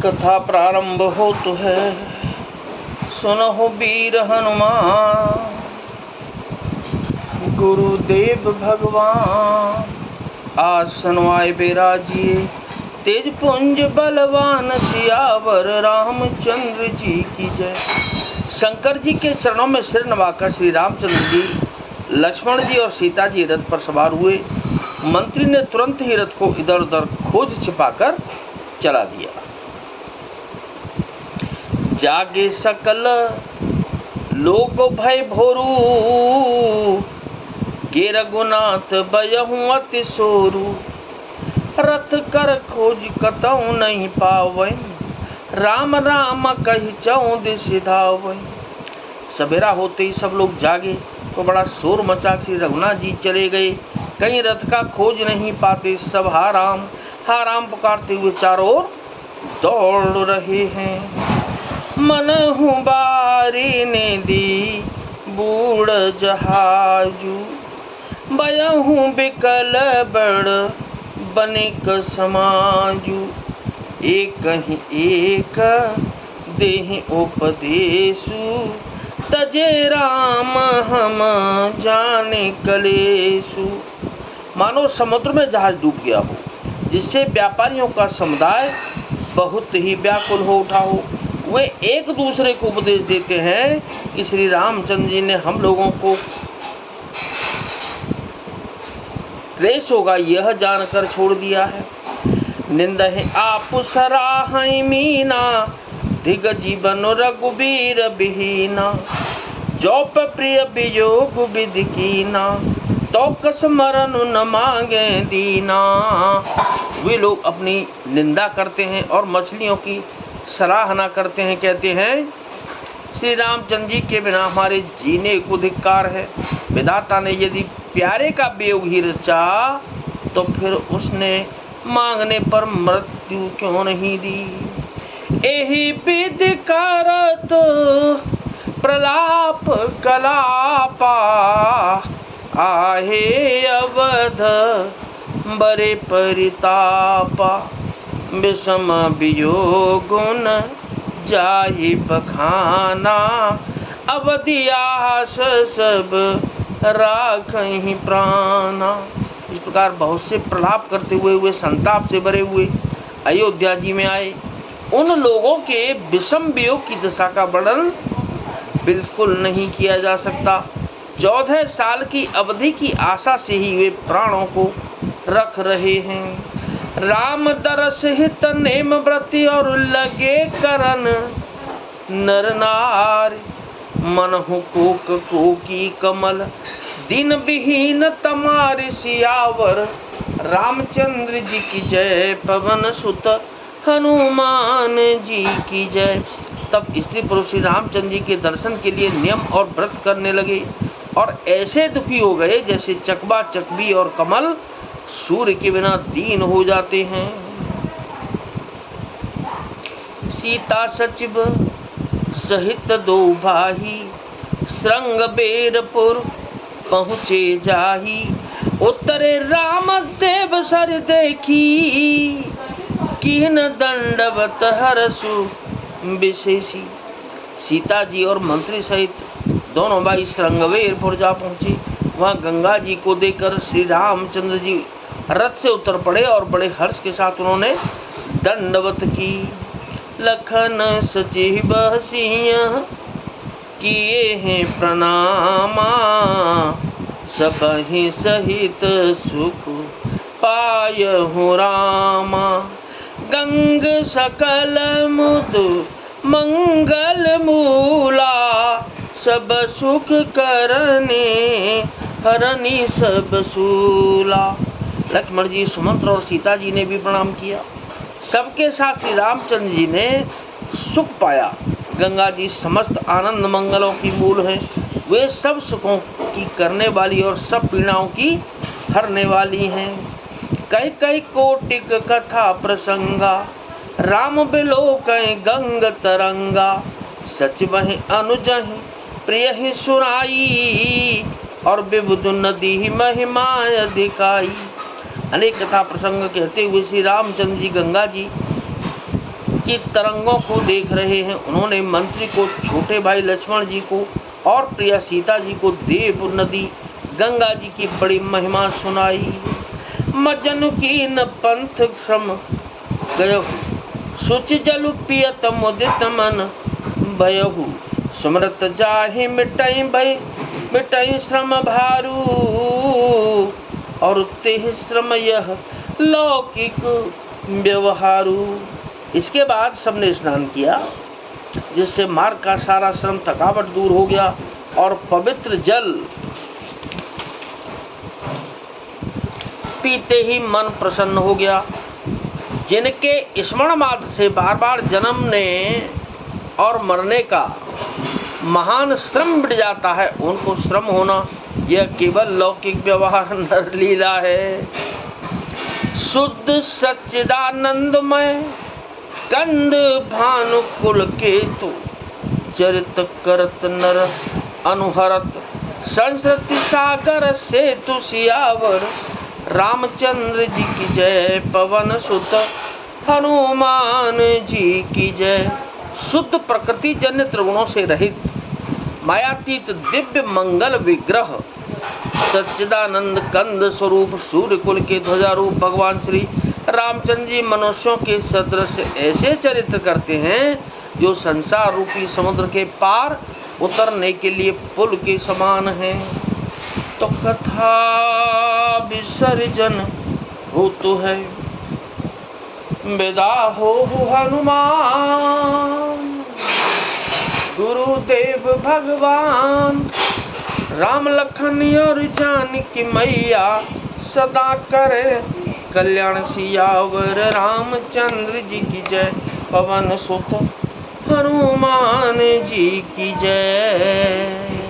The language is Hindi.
कथा प्रारंभ होत है, सुनहु वीर हनुमान। गुरुदेव भगवान आसन आए बिराजिए, तेज पुंज बलवान सियावर रामचंद्र जी की जय। शंकर जी के चरणों में सिर नवाकर श्री रामचंद्र जी, लक्ष्मण जी और सीता जी रथ पर सवार हुए। मंत्री ने तुरंत ही रथ को इधर उधर खोज छिपाकर चला दिया। जागे सकल लोग भय भोरू, गे रघुनाथ बयहु अति सोरू। रथ कर खोज कतहु नहीं पावै, राम राम कहि चौदिस धावै। सवेरा होते ही सब लोग जागे तो बड़ा शोर मचा। श्री रघुनाथ जी चले गए, कहीं रथ का खोज नहीं पाते। सब हा राम पुकारते हुए चारों ओर दौड़ रहे हैं। मनहु बारी ने दी बूढ़ जहाजू, बयहु बिकल बड़ बनिक समाजू। एक ही एक देह उपदेशु, तजे राम हम जाने कलेशु। मानो समुद्र में जहाज डूब गया हो, जिससे व्यापारियों का समुदाय बहुत ही व्याकुल हो उठा हो। वे एक दूसरे को उपदेश देते हैं कि श्री रामचंद्र जी ने हम लोगों को क्लेश होगा यह जानकर छोड़ दिया है। निंदहि आप सराहै मीना, धिग जीवन रघुबीर बिहीना। जौप प्रिय वियोग विधि कीना, तो कस मरन न मांगे दीना। वे लोग अपनी निंदा करते हैं और मछलियों की सराहना करते हैं। कहते हैं श्री रामचंद्र जी के बिना हमारे जीने को धिक्कार है। विधाता ने यदि प्यारे का वियोग ही रचा तो फिर उसने मांगने पर मृत्यु क्यों नहीं दी। एहि विधि करत प्रलाप कलापा, आहे अवध बरे परितापा। विषम वियोग न जाहि बखाना, अवधि आस सब राखहि प्राणा। इस प्रकार बहुत से प्रलाप करते हुए वे संताप से भरे हुए अयोध्या जी में आए। उन लोगों के विषम वियोग की दशा का वर्णन बिल्कुल नहीं किया जा सकता। 14 साल की अवधि की आशा से ही वे प्राणों को रख रहे हैं। राम दरस हित नेम व्रति, और लगे करन नर नारी। मनहु कोक कोकी कमल, दिन विहीन तमारि सियावर। रामचंद्र जी की जय, पवन सुत हनुमान जी की जय। तब स्त्री पुरुष श्री रामचंद्र जी के दर्शन के लिए नियम और व्रत करने लगे और ऐसे दुखी हो गए जैसे चकबा चकबी और कमल सूर्य के बिना दीन हो जाते हैं। सीता सचिव सहित दो भाई, श्रृंग बेरपुर पहुँचे जाही। उत्तरे राम देव सर देखी, कीन दंडवत हरसु विशेषी। सीता जी और मंत्री सहित दोनों भाई श्रृंगवेरपुर जा पहुँचे। वहाँ गंगा जी को देखकर श्री रामचंद्र जी रथ से उतर पड़े और बड़े हर्ष के साथ उन्होंने दंडवत की। लखन सजीव सिंह किए हैं प्रणामा, सबहि सहित सुख पायहु रामा। गंग सकल मुद मंगल मूला, सब सुख करने हरनि सब सूला। लक्ष्मण जी, सुमंत्र और सीता जी ने भी प्रणाम किया। सबके साथ श्री रामचंद्र जी ने सुख पाया। गंगा जी समस्त आनंद मंगलों की मूल हैं। वे सब सुखों की करने वाली और सब पीड़ाओं की हरने वाली हैं। कई कई कोटिक कथा प्रसंगा, राम बिलोकै गंग तरंगा। सच वही अनुजहि प्रिय ही सुनाई, और विबुध नदी महिमा अधिकाई। अनेक कथा प्रसंग कहते हुए श्री रामचंद्र जी गंगा जी की तरंगों को देख रहे हैं। उन्होंने मंत्री को, छोटे भाई लक्ष्मण जी को और प्रिया सीता जी को देव नदी गंगा जी की बड़ी महिमा सुनाई। मजनु की न पंथ श्रम गयहु, शुचि जलु पियत मुदित मन भयहु। सुमरत जाहि मिटई भय, मिटई श्रम भारू, और तेह श्रम यह लौकिक व्यवहारू। इसके बाद सबने स्नान किया, जिससे मार्ग का सारा श्रम, थकावट दूर हो गया और पवित्र जल पीते ही मन प्रसन्न हो गया। जिनके स्मरण मात्र से बार बार जन्मने और मरने का महान श्रम मिट जाता है, उनको श्रम होना यह केवल लौकिक व्यवहार नर लीला है। शुद्ध सच्चिदानंदमय कंद भानु कुल केतु, चरित करत नर अनुहरत, संस्कृति सागर सेतु सियावर। रामचंद्र जी की जय, पवन सुत हनुमान जी की जय। शुद्ध प्रकृति जन्य त्रिगुणों से रहित मायातीत दिव्य मंगल विग्रह, सच्चिदानंद कंद स्वरूप सूर्य कुल के ध्वजारूप भगवान श्री रामचंद्र जी मनुष्यों के सदृश ऐसे चरित्र करते हैं जो संसार रूपी समुद्र के पार उतरने के लिए पुल के समान हैं। तो कथा विसर्जन हो तो है, विदा हो हनुमान। गुरुदेव भगवान राम लखन और जानकी मैया, सदा करे कल्याण सियावर। रामचंद्र जी की जय, पवन सुत हनुमान जी की जय।